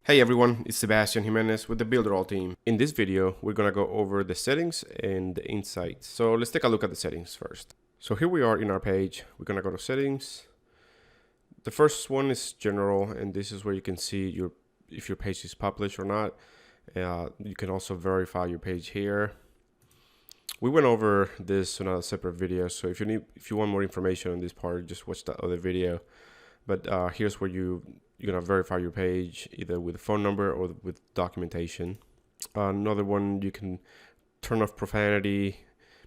Hey everyone, it's Sebastian Jimenez with the Builderall team. In this video, we're gonna go over the settings and the insights. So let's take a look at the settings first. So here we are in our page. We're gonna go to settings. The first one is general, and this is where you can see if your page is published or not. You can also verify your page here. We went over this in a separate video, so if you want more information on this part, just watch that other video. But here's where you're gonna verify your page either with a phone number or with documentation. Another one, you can turn off profanity,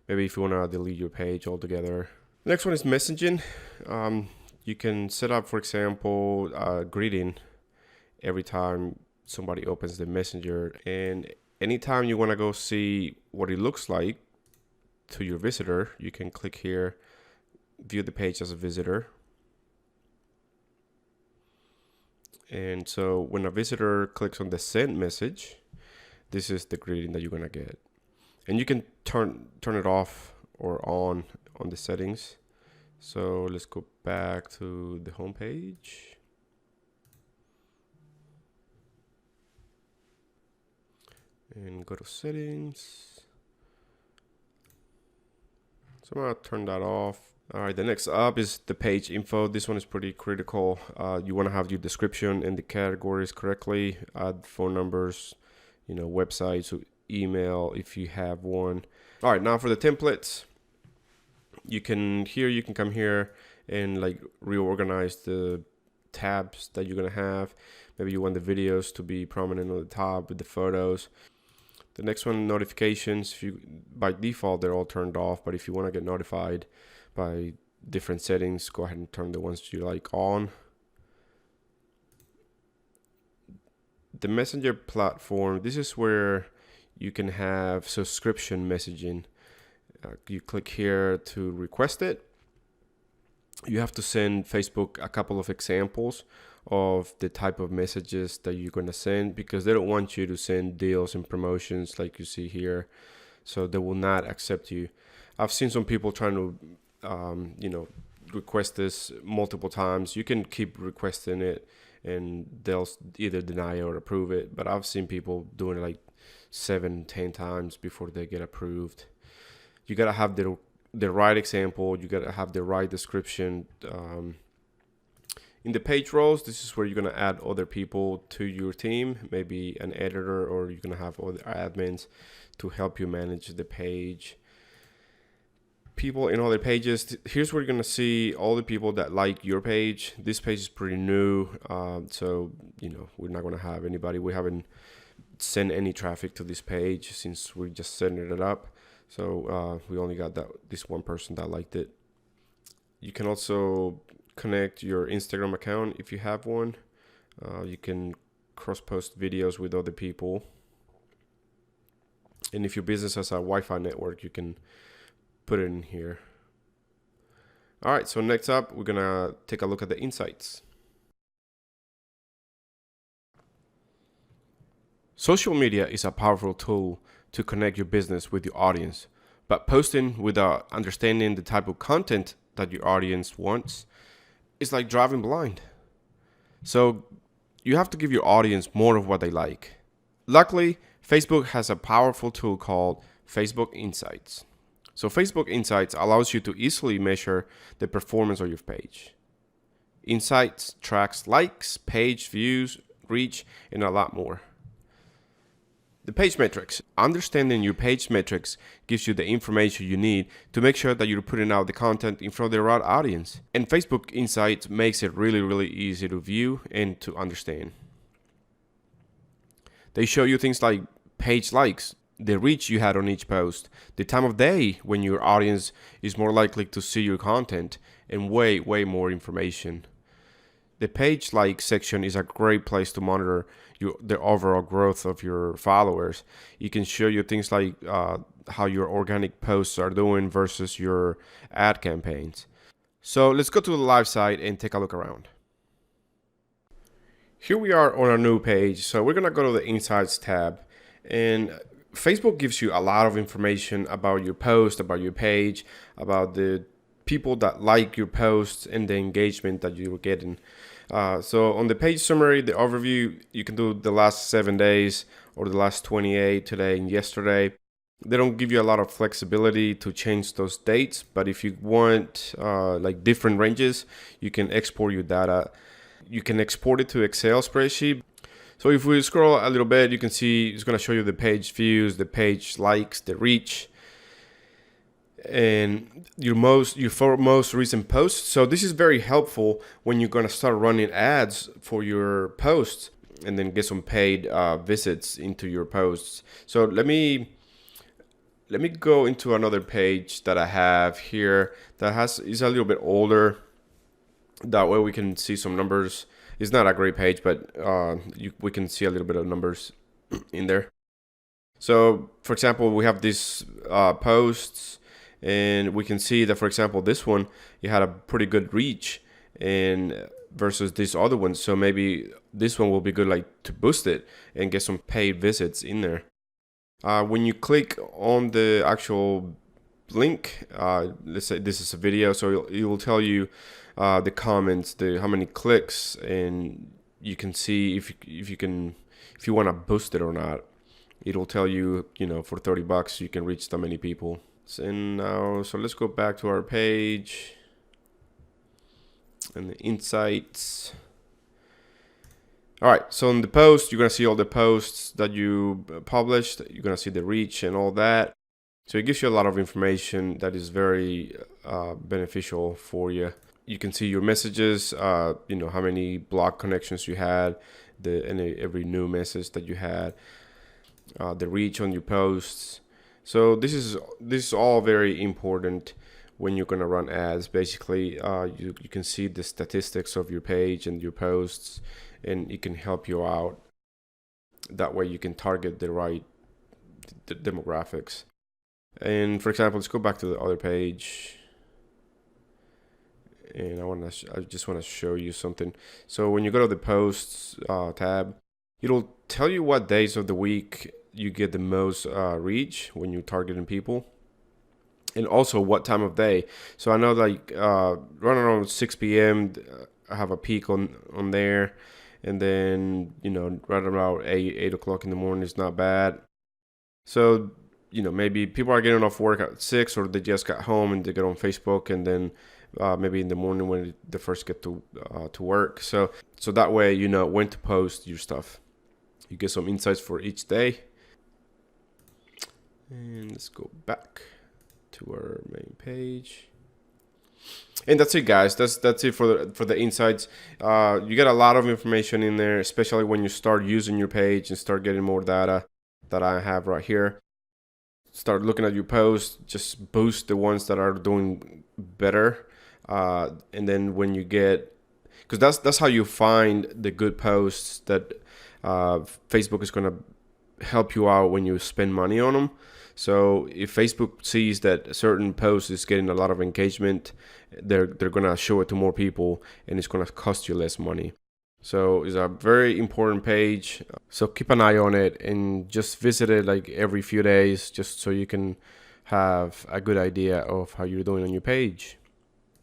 maybe if you wanna delete your page altogether. Next one is messaging. You can set up, for example, a greeting every time somebody opens the messenger, and anytime you wanna go see what it looks like to your visitor, you can click here, view the page as a visitor. And so when a visitor clicks on the send message, this is the greeting that you're gonna get. And you can turn it off or on the settings. So let's go back to the home page. And go to settings. So I'm gonna turn that off. All right, the next up is the page info. This one is pretty critical. You want to have your description and the categories correctly. Add phone numbers, websites, email if you have one. All right, now for the templates, you can come here and like reorganize the tabs that you're gonna have. Maybe you want the videos to be prominent on the top with the photos. The next one, notifications. By default, they're all turned off, but if you want to get notified by different settings, go ahead and turn the ones you like on. The messenger platform, this is where you can have subscription messaging. You click here to request it. You have to send Facebook a couple of examples of the type of messages that you're going to send, because they don't want you to send deals and promotions like you see here, so they will not accept you. I've seen some people trying to request this multiple times. You can keep requesting it and they'll either deny it or approve it, but I've seen people doing it like 7-10 times before they get approved. You gotta have the right example, you gotta have the right description. In the page roles, this is where you're gonna add other people to your team, maybe an editor, or you're gonna have other admins to help you manage the page. People in other pages, here's where you're gonna see all the people that like your page. This page is pretty new, so we're not gonna have anybody. We haven't sent any traffic to this page since we're just setting it up. So we only got this one person that liked it. You can also connect your Instagram account if you have one. You can cross-post videos with other people. And if your business has a Wi-Fi network, you can put it in here. All right, so next up, we're gonna take a look at the insights. Social media is a powerful tool to connect your business with your audience, but posting without understanding the type of content that your audience wants is like driving blind. So you have to give your audience more of what they like. Luckily, Facebook has a powerful tool called Facebook Insights. So Facebook Insights allows you to easily measure the performance of your page. Insights tracks likes, page views, reach, and a lot more. The page metrics. Understanding your page metrics gives you the information you need to make sure that you're putting out the content in front of the right audience. And Facebook Insights makes it really, really easy to view and to understand. They show you things like page likes, the reach you had on each post, the time of day when your audience is more likely to see your content, and way, way more information. The page like section is a great place to monitor the overall growth of your followers. It can show you things like how your organic posts are doing versus your ad campaigns. So let's go to the live site and take a look around. Here we are on our new page. So we're gonna go to the Insights tab, and Facebook gives you a lot of information about your post, about your page, about the people that like your posts and the engagement that you're getting. So on the page summary, the overview, you can do the last 7 days or the last 28, today and yesterday. They don't give you a lot of flexibility to change those dates, but if you want like different ranges, you can export your data. You can export it to Excel spreadsheet. So if we scroll a little bit, you can see it's going to show you the page views, the page likes, the reach, and your most recent posts. So this is very helpful when you're going to start running ads for your posts and then get some paid visits into your posts. So let me go into another page that I have here that is a little bit older. That way we can see some numbers. It's not a great page, but we can see a little bit of numbers in there. So for example, we have these posts, and we can see that, for example, this one, it had a pretty good reach and versus this other one. So maybe this one will be good, like to boost it and get some paid visits in there. When you click on the actual link, let's say this is a video, so it will tell you the comments, how many clicks, and you can see if you want to boost it or not. It'll tell you, for $30 you can reach that many people. So let's go back to our page and the insights. All right, so in the post, you're gonna see all the posts that you published. You're gonna see the reach and all that. So it gives you a lot of information that is very beneficial for you. You can see your messages, how many blog connections you had, every new message that you had, the reach on your posts. So this is all very important when you're gonna run ads. Basically, you can see the statistics of your page and your posts, and it can help you out. That way you can target the right demographics. And for example, let's go back to the other page, and I just want to show you something. So when you go to the posts tab, it'll tell you what days of the week you get the most reach when you're targeting people, and also what time of day. So I know, like right around 6 p.m. I have a peak on there, and then right around 8 o'clock in the morning is not bad. So maybe people are getting off work at 6, or they just got home and they get on Facebook, and then maybe in the morning when they first get to work. So that way you know when to post your stuff. You get some insights for each day. And let's go back to our main page. And that's it, guys. That's it for the insights. You get a lot of information in there, especially when you start using your page and start getting more data that I have right here. Start looking at your posts, just boost the ones that are doing better. And then when you because that's how you find the good posts that Facebook is going to help you out when you spend money on them. So if Facebook sees that a certain post is getting a lot of engagement, they're going to show it to more people, and it's going to cost you less money. So it's a very important page. So keep an eye on it and just visit it like every few days, just so you can have a good idea of how you're doing on your page.